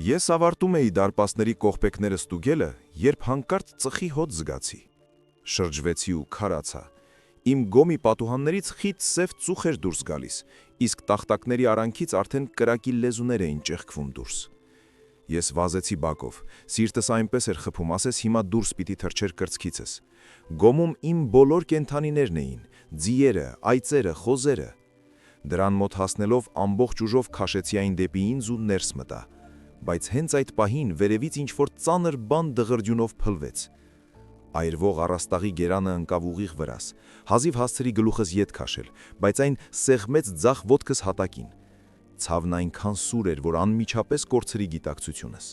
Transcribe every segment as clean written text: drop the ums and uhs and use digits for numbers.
Ես ավարտում էի դարպասների կողպեքները ստուգելը, երբ հանկարծ ծխի հոտ զգացի։ Շրջվեցի ու քարացա։ Իմ գոմի պատուհաններից խիտ սև ծուխ էր դուրս գալիս, իսկ տախտակների արանքից արդեն կրակի լեզուներ էին ճեղքվում դուրս։ Ես վազեցի բակով, սիրտս այնպես էր խփում, ասես հիմա դուրս պիտի թռչեր կրծքիցս։ Գոմում իմ բոլոր կենդանիներն էին, ձիերը, այծերը, խոզերը։ Դրան մոտ հասնելով ամբողջ ուժով քաշեցի այն դեպի ինձ ու ներս մտա, բայց հենց այդ պահին վերևից ինչ-որ ծանր բան դղրդյունով փլվեց։ Այրվող առաստաղի գերանը ընկավ ուղիղ վրաս, հազիվ հասցրի գլուխս ետ քաշել, բայց այն սեղմեց ձախ ոտքս հատակին։ Ցավն այնքան սուր էր, որ անմիջապես կորցրի գիտակցությունս։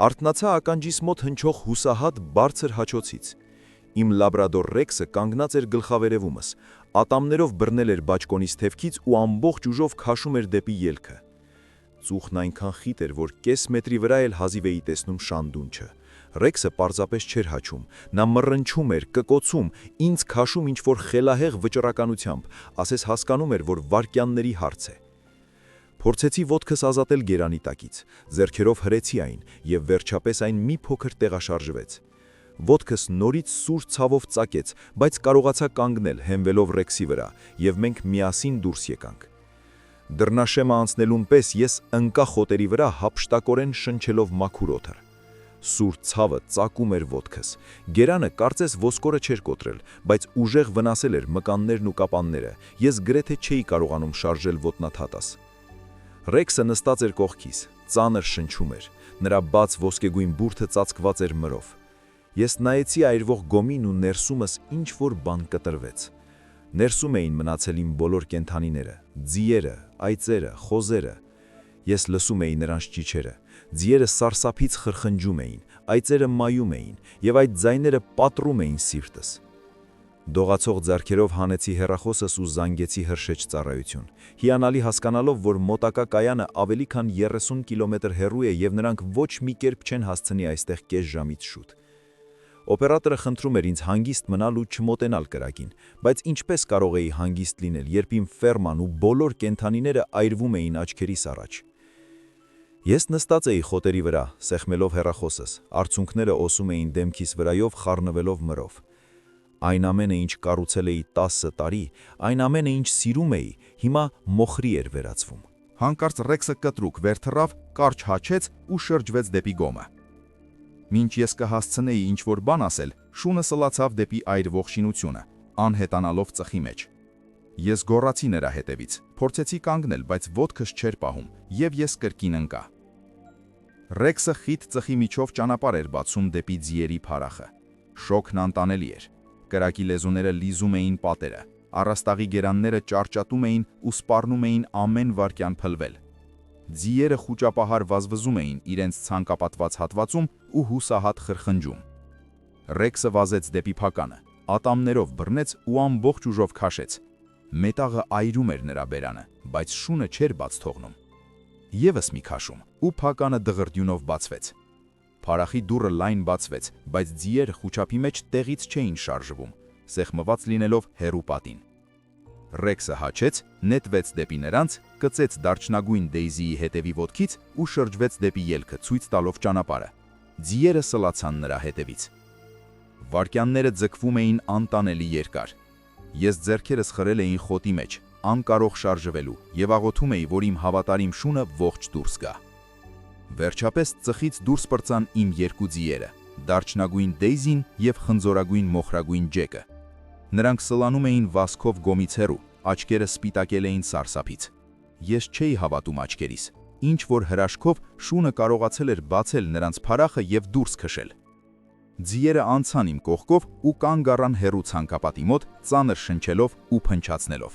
Արթնացա ականջիս մոտ հնչող հուսահատ բարձր հաչոցից։ Իմ լաբրադոր Ռեքսը կանգնած էր գլխավերևումս, ատամներով բռնել էր բաճկոնիս թևքից ու ամբողջ ուժով քաշում էր դեպի ելքը։ Ծուխն այնքան խիտ էր, որ կես մետրի վրա էլ հազիվ էի տեսնում շանդունչը։ Ռեքսը պարզապես չէր հաչում, նա մռնչում էր, կկոցում, ինձ քաշում ինչ-որ խելահեղ վճռականությամբ, ասես հասկանում էր, որ վայրկյանների հարց է։ Փորձեցի ոտքս ազատել գերանի տակից, ձեռքերով հրեցի այն, և վերջապես այն մի փոքր տեղաշարժվեց։ Ոտքս նորից սուր ցավով ծակեց, բայց կարողացա կանգնել, հենվելով Ռեքսի վրա, և մենք միասին դուրս եկանք։ Դռնաշեմը անցնելուն պես ես ընկա խոտերի վրա հափշտակորեն շնչելով մաքուր օդը։ Սուր ցավը ծակում էր ոտքս։ Գերանը կարծես ոսկորը չէր կոտրել, բայց ուժեղ վնասել էր մկաններն ու կապանները, ես գրեթե չէի կարողանում շարժել ոտնաթաթս։ Ռեքսը նստած էր կողքիս, ծանր շնչում էր, նրա բաց ոսկեգույն բուրդը ծածկված էր մրով։ Ես նայեցի այրվող գոմին ու ներսումս ինչ-որ բան կտրվեց։ Ներսում էին մնացել իմ բոլոր կենդանիները, ձիերը, այծերը, խոզերը։ Ես լսում էի նրանց ճիչերը, ձիերը սարսափից խրխնջում էին, այծերը մայում էին, և այդ ձայները պատռում էին սիրտս։ Դողացող ձեռքերով հանեցի հեռախոսս ու զանգեցի հրշեջ ծառայություն, հիանալի հասկանալով, որ մոտակա կայանը ավելի քան 30 կիլոմետր հեռու է և նրանք ոչ մի կերպ չեն հասցնի այստեղ կես ժամից շուտ։ Օպերատորը խնդրում էր ինձ հանգիստ մնալ ու չմոտենալ կրակին, բայց ինչպես կարող էի հանգիստ լինել, երբ իմ ֆերման ու բոլոր կենդանիները այրվում էին աչքերիս առաջ։ Ես նստած էի խոտերի վրա, սեղմելով հեռախոսս, արցունքները օսում էին դեմքիս վրայով խառնվելով մրով։ Այն ամենը, ինչ կառուցել էի 10 տարի, այն ամենը, ինչ սիրում էի, հիմա մոխրի էր վերածվում։ Հանկարծ Ռեքսը կտրուկ վեր թռավ, կարճ հաչեց ու շրջվեց դեպի գոմը։ Մինչ ես կհասցնեի ինչ-որ բան ասել, շունը սլացավ դեպի այրվող շինությունը, անհետանալով ծխի մեջ։ Ես գոռացի նրա հետևից, փորձեցի կանգնել, բայց ոտքս չէր պահում, և ես կրկին ընկա։ Ռեքսը խիտ ծխի միջով ճանապարհ էր բացում դեպի ձիերի փարախը։ Շոկն անտանելի էր։ Կրակի լեզուները լիզում էին պատերը, առաստաղի գերանները ճարճատում էին ու սպառնում էին ամեն վայրկյան փլվել։ Ձիերը խուճապահար վազվզում էին իրենց ցանկապատված հատվածում ու հուսահատ խրխնջում։ Ռեքսը վազեց դեպի փականը, ատամներով բռնեց ու ամբողջ ուժով քաշեց։ Մետաղը այրում էր նրա բերանը, բայց շունը չէր բաց թողնում։ Եվս մի քաշում, ու փականը դղրդյունով բացվեց։ Փարախի դուռը լայն բացվեց, բայց ձիերը խուճապի մեջ տեղից չէին շարժվում, սեղմված լինելով հեռու պատին։ Ռեքսը հաչեց, նետվեց դեպի նրանց, կծեց դարչնագույն Դեյզիի հետևի ոտքից ու շրջվեց դեպի ելքը, ցույց տալով ճանապարհը։ Ձիերը սլացան նրա հետևից։ Վայրկյանները ձգվում էին անտանելի երկար։ Ես ձեռքերս խրել էին խոտի մեջ, անկարող շարժվելու, և աղոթում էի, որ իմ հավատարիմ շունը ողջ դուրս գա։ Վերջապես ծխից դուրս պրծան իմ երկու ձիերը, դարչնագույն Դեյզին և խնձորագույն մոխրագույն Ջեկը։ Նրանք սլանում էին վազքով գոմից հեռու, աչքերը սպիտակել էին սարսափից։ Ես չէի հավատում աչքերիս, ինչ որ հրաշքով շունը կարողացել էր բացել նրանց փարախը և դուրս քշել։ Ձիերը անցան իմ կողքով ու կանգ առան հեռու ցանկապատի մոտ, ծանր շնչելով ու փնչացնելով։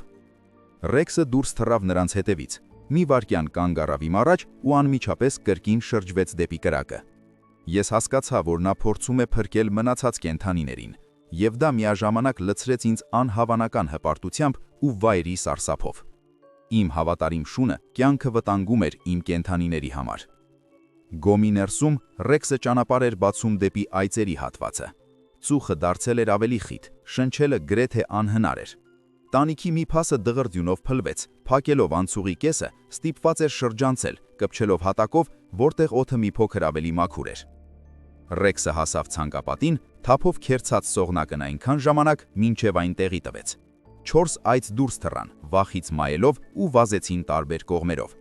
Ռեքսը դուրս թռավ նրանց հետևից, մի վայրկյան կանգ առավ իմ առաջ ու անմիջապես կրկին շրջվեց դեպի կրակը։ Ես հասկացա, որ նա փորձում է փրկել մնացած կենդանիներին, և դա միաժամանակ լցրեց ինձ անհավանական հպարտությամբ ու վայրի սարսափով։ Իմ հավատարիմ շունը կյանքը վտանգում էր իմ կենդանիների համար։ Գոմի ներսում Ռեքսը ճանապարհ էր բացում դեպի այծերի հատվածը։ Ծուխը դարձել էր ավելի խիտ, շնչելը գրեթե անհնար էր։ Տանիքի մի փասը դղրդյունով փլվեց, փակելով անցուղի կեսը, ստիպված էր շրջանցել, կպչելով հատակով, որտեղ օդը մի փոքր ավելի մաքուր էր։ Ռեքսը հասավ ցանկապատին, թափով քերծած սողնակն այնքան ժամանակ, մինչև այն տեղի տվեց։ 4 այծ դուրս թռան, վախից մայելով ու վազեցին տարբեր կողմերով։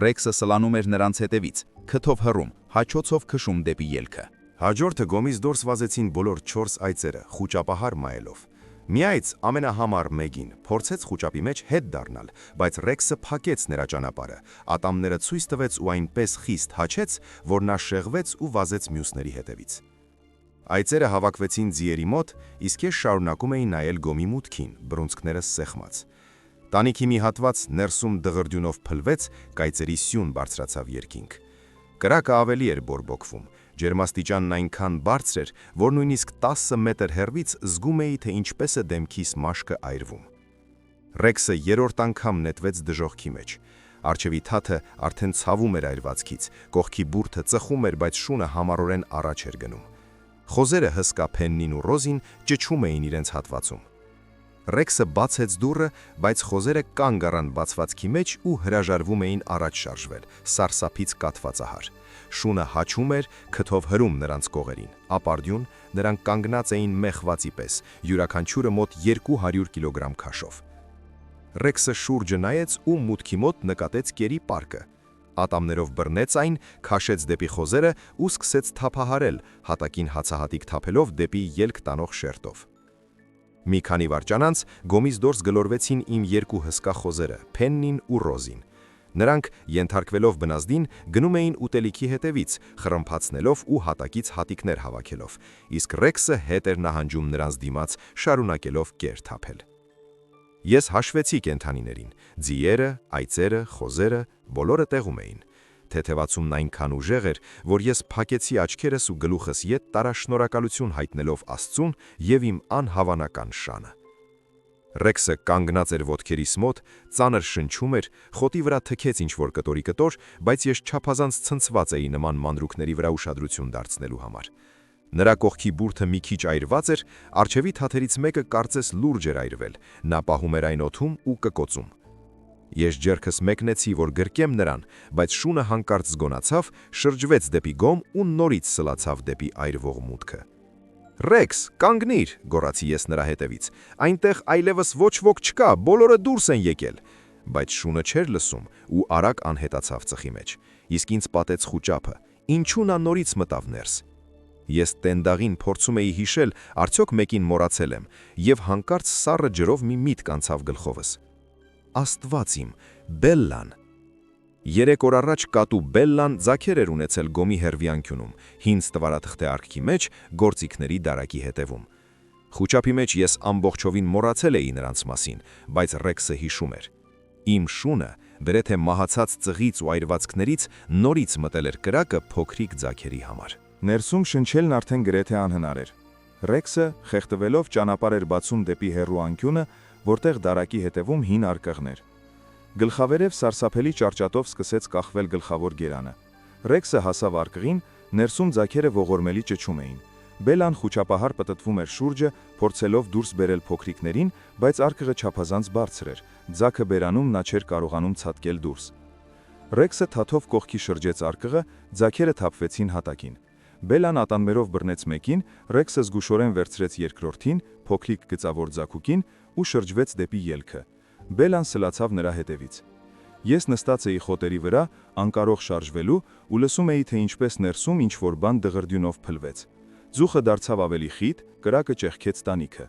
Ռեքսը սլանում էր նրանց հետևից, քթով հռում, հաչոցով քշում դեպի ելքը։ Հաջորդը գոմից դուրս վազեցին բոլոր 4 այծերը, խուճապահար մայելով։ Մի այծ ամենահամար մեկին փորձեց խուճապի մեջ հետ դառնալ, բայց Ռեքսը փակեց նրա ճանապարհը, ատամները ցույց տվեց ու այնպես խիստ հաչեց, որ նա շեղվեց ու վազեց մյուսների հետևից։ Այծերը հավաքվեցին ձիերի մոտ, իսկ ես շարունակում էի նայել գոմի մուտքին, բռունցքներս սեղմած։ Տանիքի մի հատված ներսում դղրդյունով փլվեց, կայծերի սյուն բարձրացավ երկինք։ Կրակը ավելի էր բորբոքվում, ջերմաստիճանն այնքան բարձր էր, որ նույնիսկ 10 մետր հեռվից զգում էի, թե ինչպես է դեմքիս մաշկը այրվում։ Ռեքսը երրորդ անգամ նետվեց դժոխքի մեջ։ Արջևի թաթը արդեն ցավում էր այրվածքից, կողքի բուրդը ծխում էր, բայց շունը համառորեն առաջ էր գնում։ Խոզերը հսկա Փեննին ու Ռոզին ճչում էին իրենց հատվածում։ Ռեքսը բացեց դուռը, բայց խոզերը կանգ առան բացվածքի մեջ ու հրաժարվում էին առաջ շարժվել, սարսափից կաթվածահար։ Շունը հաչում էր, քթով հրում նրանց կողերին, ապարդյուն, նրանք կանգնած էին մեխվածի պես, յուրաքանչյուրը մոտ 200 կիլոգրամ քաշով։ Ռեքսը շուրջը նայեց ու մուտքի մոտ նկատեց կերի պարկը։ Ատամներով բռնեց այն, քաշեց դեպի խոզերը ու սկսեց թափահարել, հատակին հացահատիկ թափելով դեպի ելք տանող շերտով։ Մի քանի վայրկյան անց գոմից դուրս գլորվեցին իմ երկու հսկա խոզերը, Փեննին ու Ռոզին։ Նրանք, ենթարկվելով բնազդին, գնում էին ուտելիքի հետևից, խռմփացնելով ու հատակից հատիկներ հավաքելով, իսկ Ռեքսը հետ էր նահանջում նրանց դիմաց, շարունակելով կեր թափել։ Ես հաշվեցի կենդանիներին, ձիերը, այծերը, խոզերը, բոլորը տեղում էին։ Թեթևացումն այնքան ուժեղ էր, որ ես փակեցի աչքերս ու գլուխս ետ տարա շնորհակալություն հայտնելով Աստծուն եւ իմ անհավանական շանը։ Ռեքսը կանգնած էր ոտքերիս մոտ, ծանր շնչում էր, խոտի վրա թքեց ինչ-որ կտորի, բայց ես չափազանց ցնցված էի նման մանրուքների վրա ուշադրություն դարձնելու համար։ Նրա կողքի բուրդը մի քիչ այրված էր, արջևի թաթերից մեկը կարծես լուրջ էր այրվել, նա պահում էր այն օդում ու կկոցում։ Ես ջերքս մեկնեցի, որ գրկեմ նրան, բայց շունը հանկարծ զգոնացավ, շրջվեց դեպի գոմ ու նորից սլացավ դեպի այրվող մուտքը։ «Ռեքս, կանգնիր», գոռացի ես նրա հետևից, «այնտեղ այլևս ոչ ոք չկա, բոլորը դուրս են եկել»։ Բայց շունը չէր լսում ու արագ անհետացավ ծխի մեջ, իսկ ինձ պատեց խուճապը, ինչու նա նորից մտավ ներս։ Ես տենդաղին փորձում էի հիշել, արդյոք մեկին մոռացել եմ, եւ հանկարծ սառը ջրով մի միտք անցավ գլխովս։ Աստված իմ, Բելլան։ 3 օր առաջ կատու Բելլան ձագեր էր ունեցել գոմի հերվի անկյունում, հին ստվարաթղթե արկի մեջ, գործիքների դարակի հետևում։ Խուճապի մեջ ես ամբողջովին մոռացել էի նրանց մասին, բայց Ռեքսը հիշում էր։ Իմ շունը, գրեթե մահացած ծղից ու այրվածքներից նորից մտել էր կրակը փոքրիկ ձագերի համար։ Ներսում շնչելն արդեն գրեթե անհնար էր։ Ռեքսը, խեղդվելով, ճանապարհ էր բացում դեպի հեռու անկյունը, որտեղ դարակի հետևում հին արկղներ։ Գլխավերև սարսափելի ճարճատով սկսեց կախվել գլխավոր գերանը։ Ռեքսը հասավ արկղին, ներսում ձագերը ողորմելի ճչում էին։ Բելան խուճապահար պտտվում էր շուրջը, փորձելով դուրս բերել փոքրիկներին, բայց արկղը չափազանց բարձր էր, ձագը բերանում նա չէր կարողանում ցատկել դուրս։ Ռեքսը թաթով կողքի շրջեց արկղը, ձագերը թափվեցին հատակին։ Բելան ատամներով բռնեց մեկին, Ռեքսը զգուշորեն վերցրեց երկրորդին, փոքրիկ գծավոր ձագուկին ու շրջվեց դեպի ելքը։ Բելան սլացավ նրա հետևից։ Ես նստած էի խոտերի վրա, անկարող շարժվելու ու լսում էի, թե ինչպես ներսում ինչ-որ բան դղրդյունով փլվեց։ Ձուխը դարձավ ավելի խիտ, կրակը ճեղքեց տանիքը։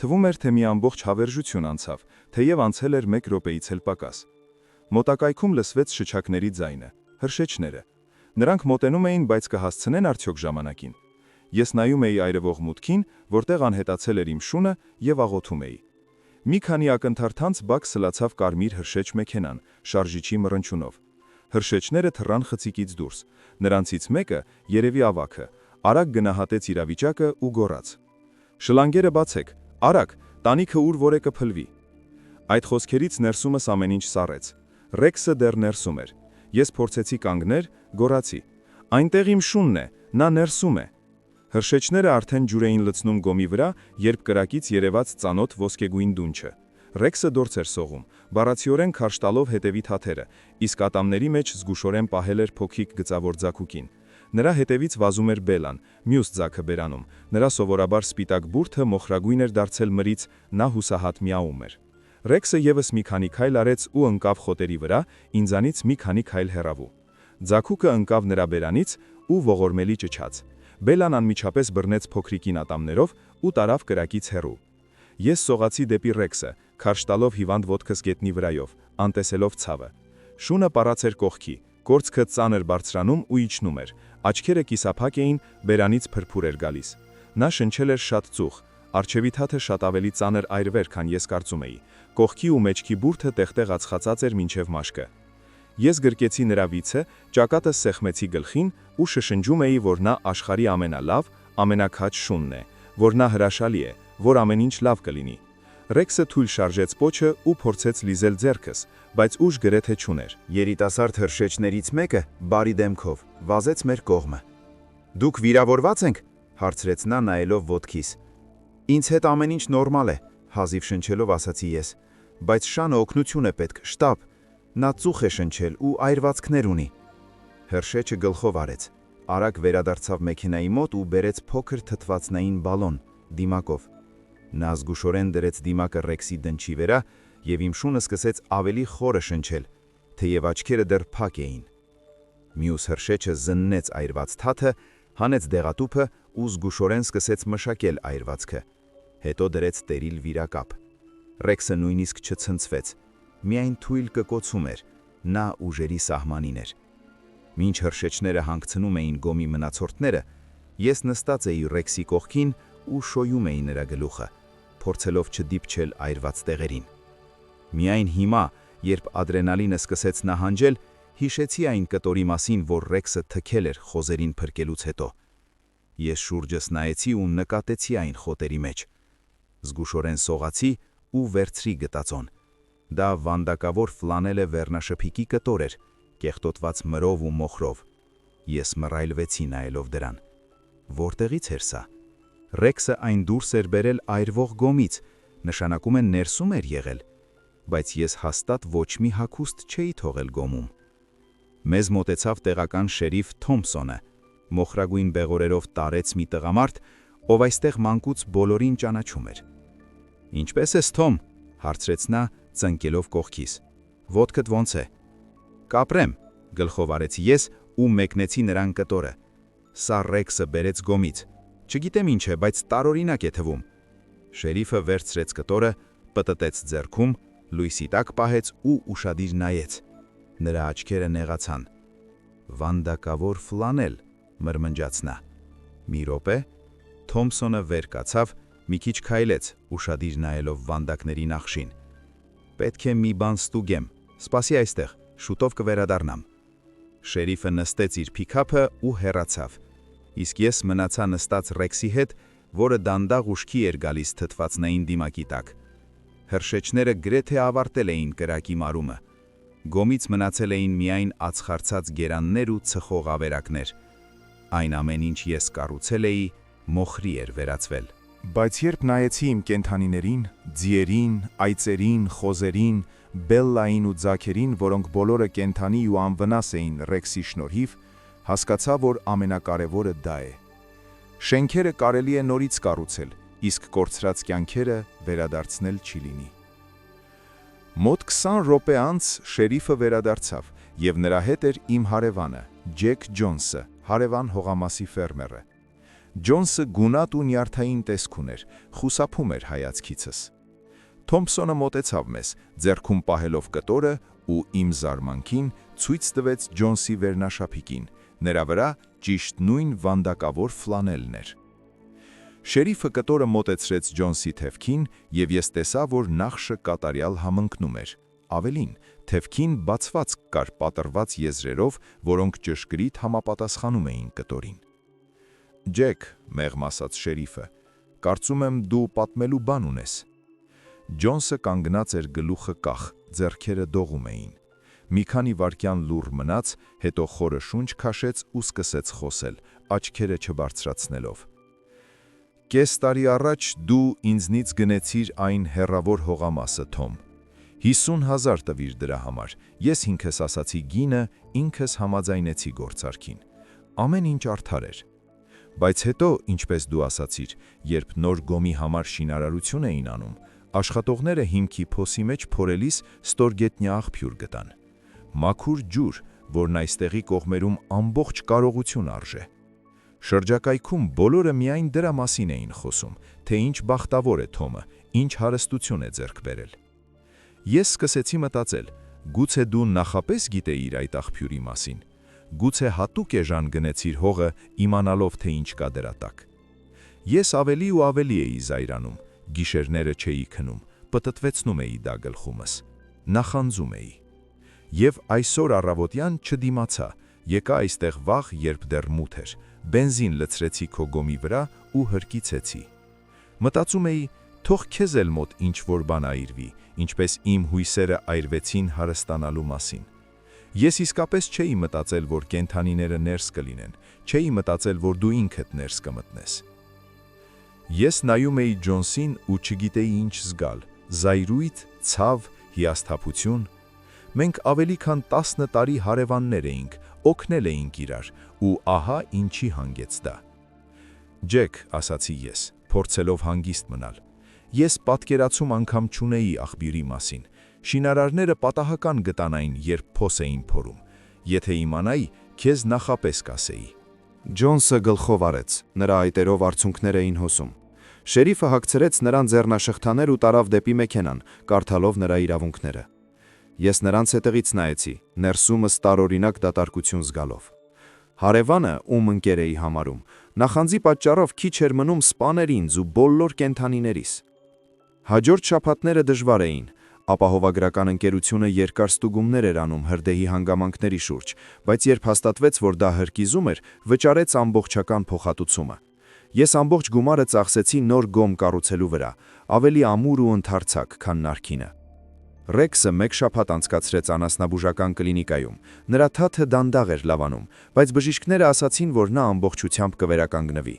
Թվում էր, թե մի ամբողջ հավերժություն անցավ, թեև անցել էր 1 րոպեից էլ պակաս։ Մոտակայքում լսվեց շչակների ձայնը, հրշեջները։ Նրանք մոտենում էին, բայց կհասցնեն արդյոք ժամանակին։ Ես նայում էի այրվող մուտքին, որտեղ անհետացել էր իմ շունը եւ աղոթում էի։ Մի քանի ակնթարթ անց բակ սլացավ կարմիր հրշեջ մեքենան, շարժիչի մռնչյունով։ Հրշեջները թռան խցիկից դուրս։ Նրանցից մեկը, երևի ավագը, արագ գնահատեց իրավիճակը ու գոռաց. «Շլանգերը բացեք, արագ, տանիքը ուր որ է կփլվի»։ Այդ խոսքերից ներսումս ամեն ինչ սառեց։ Ռեքսը դեռ ներսում էր։ Ես փորձեցի կանգնել, գոռացի. «Այնտեղ իմ շունն է, նա ներսում է»։ Հրշեջները արդեն ջուր էին լցնում գոմի վրա, երբ կրակից երևաց ծանոթ ոսկեգույն դունչը։ Ռեքսը դուրս էր սողում, բառացիորեն քարշ տալով հետևի թաթերը, իսկ ատամների մեջ զգուշորեն պահել էր փոքրիկ գծավոր ձագուկին։ Նրա հետևից վազում էր Բելան, մյուս ձագը բերանում։ Նրա սովորաբար սպիտակ բուրդը մոխրագույն էր դարձել մրից, նա հուսահատ միաում էր։ Ռեքսը եւս մի քանի քայլ արեց ու ընկավ խոտերի վրա, ինձանից մի քանի քայլ հեռավու։ Ձագուկը ընկավ նրա բերանից ու ողորմելի ճչաց։ Բելան անմիջապես բռնեց փոքրիկին ատամներով ու տարավ կրակից հեռու։ Ես սողացի դեպի Ռեքսը, քարշ տալով հիվանդ ոտքս գետնի վրայով, անտեսելով ցավը։ Շունը պարած էր կողքի, կորցքը ծանր բարձրանում ու իջնում էր, աչքերը կիսափակ էին, բերանից փրփուր էր գալիս։ Նա շնչել էր շատ ծուխ, առջևի թաթը շատ ավելի ծանր այրվեր, քան ես կարծում էի։ Կողքի ու մեջքի բուրդը տեղ-տեղ ածխածած էր մինչև մաշկը։ Ես գրկեցի նրա վիցը, ճակատս սեղմեցի գլխին ու շշնջում էի, որ նա աշխարհի ամենալավ, ամենակաջ շունն է, որ նա հրաշալի է, որ ամեն ինչ լավ կլինի։ Ռեքսը թույլ շարժեց պոչը ու փորձեց լիզել ձեռքս, բայց ուժ գրեթե չուներ։ Երիտասարդ հրշեջներից մեկը բարի դեմքով վազեց մեր կողմը։ Դուք վիրավորված եք, հարցրեց նա նայելով ոտքիս։ Ինձ հետ ամեն ինչ նորմալ է, հազիվ շնչելով ասացի ես, բայց շանը օգնություն է պետք, շտապ։ Նա ծուխ է շնչել ու այրվածքներ ունի։ Հրշեջը գլխով արեց, արագ վերադարձավ մեքենայի մոտ ու բերեց փոքր թթվածնային բալոն դիմակով։ Նա զգուշորեն դրեց դիմակը Ռեքսի դնչի վրա եւ իմ շունը սկսեց ավելի խորը շնչել, թեև աչքերը դեռ փակ էին։ Մյուս հրշեջը զննեց այրված թաթը, հանեց դեղատուփը ու զգուշորեն սկսեց մշակել այրվածքը։ Հետո դրեց տերիլ վիրակապ։ Ռեքսը նույնիսկ չցնցվեց, միայն թույլ կկոցում էր, նա ուժերի սահմանին էր։ Մինչ հրշեջները հանգցնում էին գոմի մնացորդները, ես նստած էի Ռեքսի կողքին ու շոյում էի նրա գլուխը, փորձելով չդիպչել այրված տեղերին։ Միայն հիմա, երբ ադրենալինը սկսեց նահանջել, հիշեցի այն կտորի մասին, որ Ռեքսը թքել էր խոզերին փրկելուց հետո։ Ես շուրջս նայեցի ու նկատեցի այն խոտերի մեջ։ Զգուշորեն սողացի ու վերցրի գտածոն։ Դա վանդակավոր ֆլանելը վերնաշփիկի կտոր էր, կեղտոտված մրով ու մոխրով։ Ես մռայլվեցի նայելով դրան։ Որտեղից էր սա։ Ռեքսը այն դուրս էր բերել այրվող գոմից, նշանակում է ներսում էր եղել, բայց ես հաստատ ոչ մի հագուստ չէի թողել գոմում։ Մեզ մոտեցավ տեղական շերիֆ Թոմփսոնը, մոխրագույն բեղորերով տարեց մի տղամարդ, ով այստեղ մանկուց բոլորին ճանաչում էր։ Ինչպե՞ս ես, Թոմ, հարցրեց նա, ծնկելով կողքիս։ Ոտքդ ոնց է։ Կապրեմ, գլխով արեցի ես ու մեկնեցի նրան կտորը։ Սա Ռեքսը բերեց գոմից։ Չգիտեմ ինչ է, բայց տարօրինակ է թվում։ Շերիֆը վերցրեց կտորը, պտտեց ձեռքում, լույսի տակ պահեց ու ուշադիր նայեց։ Նրա աչքերը նեղացան։ Վանդակավոր ֆլանել, մրմնջաց նա։ Մի րոպե, Թոմփսոնը վեր կացավ, մի քիչ քայլեց, ուշադիր նայելով վանդակների նախշին։ Պետք է մի բան ստուգեմ, սպասի այստեղ, շուտով կվերադառնամ։ Շերիֆը նստեց իր փիքափը ու հեռացավ, իսկ ես մնացա նստած Ռեքսի հետ, որը դանդաղ ուշքի էր գալիս թթվածնային դիմակի տակ։ Հրշեջները գրեթե ավարտել էին կրակի մարումը։ Գոմից մնացել էին միայն ածխարցած գերաններ ու ցխող ավերակներ։ Այն ամեն ինչ ես կառուցել էի, մոխրի էր վերածվել։ Բայց երբ նայեցի իմ կենթանիներին, ձիերին, այծերին, խոզերին, Բելլային ու ձագերին, որոնք բոլորը կենթանի ու անվնաս էին Ռեքսի շնորհիվ, հասկացա, որ ամենակարևորը դա է։ Շենքերը կարելի է նորից կառուցել, իսկ կորցրած կյանքերը վերադարձնել չի լինի։ Մոտ 20 րոպե անց շերիֆը վերադարձավ, եւ նրա հետ էր իմ հարևանը, Ջեք Ջոնսը, հարևան հողամասի ֆերմերը։ Ջոնսը գունատ ու նյարդային տեսք ուներ, խուսափում էր հայացքիցս։ Թոմփսոնը մոտեցավ մեզ, ձեռքում պահելով կտորը ու իմ զարմանքին ցույց տվեց Ջոնսի վերնաշապիկին, նրա վրա ճիշտ նույն վանդակավոր ֆլանելն էր։ Շերիֆը կտորը մոտեցրեց Ջոնսի թևքին, եւ ես տեսա, որ նախշը կատարյալ համընկնում էր։ Ավելին, թևքին բացված կար պատրված եզրերով, որոնք ճշգրիտ համապատասխանում էին կտորին։ Ջեք, մեղմ ասաց շերիֆը, կարծում եմ դու պատմելու բան ունես։ Ջոնսը կանգնած էր գլուխը կախ, ձեռքերը դողում էին։ Մի քանի վայրկյան լուռ մնաց, հետո խորը շունչ քաշեց ու սկսեց խոսել, աչքերը չբարձրացնելով։ Կես տարի առաջ դու ինձնից գնեցիր այն հեռավոր հողամասը, Թոմ։ 50,000 տվիր դրա համար։ Ես ինքս ասացի գինը, ինքս համաձայնեցի գործարքին։ Ամեն ինչ արդար էր։ Բայց հետո, ինչպես դու ասացիր, երբ նոր գոմի համար շինարարություն էին անում, աշխատողները հիմքի փոսի մեջ փորելիս ստորգետնյա աղբյուր գտան։ Մաքուր ջուր, որն այստեղի կողմերում ամբողջ կարողություն արժե։ Շրջակայքում բոլորը միայն դրա մասին էին խոսում, թե ինչ բախտավոր է Թոմը, ինչ հարստություն է ձեռք բերել։ Ես սկսեցի մտածել, գուցե դու նախապես գիտեիր այդ աղբյուրի մասին, գուցե հատուկ էժան գնեցիր հողը իմանալով, թե ինչ կա դրա տակ։ Ես ավելի ու ավելի էի զայրանում, գիշերները չէի քնում, պտտվեցնում էի դա գլխումս, նախանձում էի։ Եվ այսօր առավոտյան չդիմացա, եկա այստեղ վաղ, երբ դեռ մութ էր, բենզին լցրեցի քո գոմի վրա ու հրկիցեցի։ Մտածում էի, թող քեզ էլ մոտ ինչ-որ բան այրվի, ինչպես իմ հույսերը այրվեցին հարստանալու մասին։ Ես իսկապես չէի մտածել, որ կենդանիները ներս կլինեն, չէի մտածել, որ դու ինքդ ներս կմտնես։ Ես նայում էի Ջոնսին ու չգիտեի ինչ զգալ, զայրույթ, ցավ, հիասթափություն։ Մենք ավելի քան 10 տարի հարևաններ էինք, օգնել էինք իրար, ու ահա ինչի հանգեց դա։ Ջեք, ասացի ես, փորձելով հանգիստ մնալ։ Ես պատկերացում անգամ չունեի աղբյուրի մասին։ Շինարարները պատահական գտան այն, երբ փոս էին փորում։ Եթե իմանայի, քեզ նախապես կասեի։ Ջոնսը գլխով արեց, նրա այտերով արցունքներ էին հոսում։ Շերիֆը հագցրեց նրան ձեռնաշղթաներ ու տարավ դեպի մեքենան, կարդալով նրա իրավունքները։ Ես նրանց հետևից նայեցի, ներսումս տարօրինակ դատարկություն զգալով։ Հարևանը, ում ընկեր էի համարում, նախանձի պատճառով քիչ էր մնում սպաներ ինձ ու բոլոր կենդանիներիս։ Հաջորդ շաբաթները դժվար էին, ապահովագրական ընկերությունը երկար ստուգումներ էր անում հրդեհի հանգամանքների շուրջ, բայց երբ հաստատվեց, որ դա հրկիզում էր, վճարեց ամբողջական փոխհատուցումը։ Ես ամբողջ գումարը ծախսեցի նոր գոմ կառուցելու վրա, ավելի ամուր ու ընդարձակ, քան նախկինը։ Ռեքսը մեկ շաբաթ անցկացրեց անասնաբուժական կլինիկայում, նրա թաթը դանդաղ էր լավանում, բայց բժիշկները ասացին, որ նա ամբողջությամբ կվերականգնվի։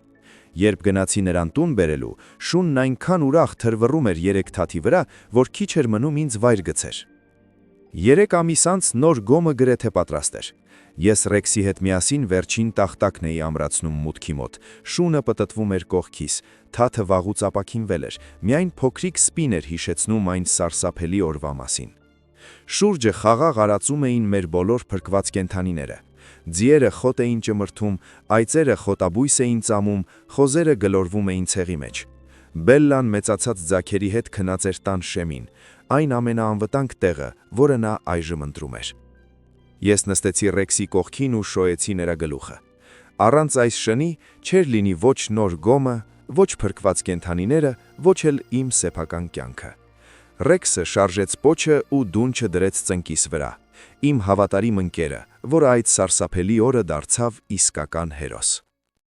Երբ գնացի նրան տուն բերելու, շունն այնքան ուրախ թրվռում էր 3 թաթի վրա, որ քիչ էր մնում ինձ վայր գցեր։ 3 ամիս անց նոր գոմը գրեթե պատրաստ էր։ Ես Ռեքսի հետ միասին վերջին տախտակն էի ամրացնում մուտքի մոտ, շունը պտտվում էր կողքիս, թաթը վաղուց ապաքինվել էր, միայն փոքրիկ սպին էր հիշեցնում այն սարսափելի օրվա մասին։ Շուրջը խաղաղ արածում էին մեր բոլոր փրկված կենդանիները։ Ձիերը խոտ էին ճմրթում, այծերը խոտաբույս էին ծամում, խոզերը գլորվում էին ցեղի մեջ։ Բելլան մեծացած ձագերի հետ քնած էր տան շեմին, այն ամենաանվտանգ տեղը, որը նա այժմ ընտրում էր։ Ես նստեցի Ռեքսի կողքին ու շոյեցի նրա գլուխը։ Առանց այս շնի չէր լինի ոչ նոր գոմը, ոչ փրկված կենդանիները, ոչ էլ իմ սեփական կյանքը։ Ռեքսը շարժեց պոչը ու դունչը դրեց ծնկիս վրա, իմ հավատարիմ ընկերը, որը այդ սարսափելի օրը դարձավ իսկական հերոս։